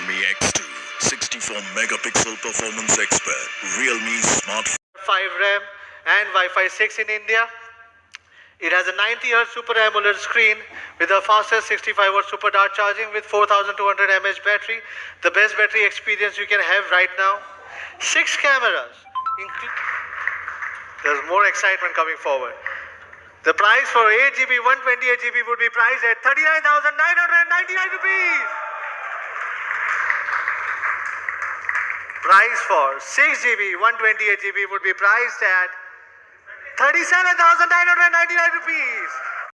Realme X2 64 megapixel performance expert. Realme smartphone. 5 RAM and Wi-Fi 6 in India. It has a 90Hz Super AMOLED screen with the fastest 65W super dart charging with 4200 mAh battery. The best battery experience you can have right now. 6 cameras. There's more excitement coming forward. The price for 8GB, 128GB would be priced at 39,999 rupees. Price for 6GB, 128GB would be priced at 37,999 rupees.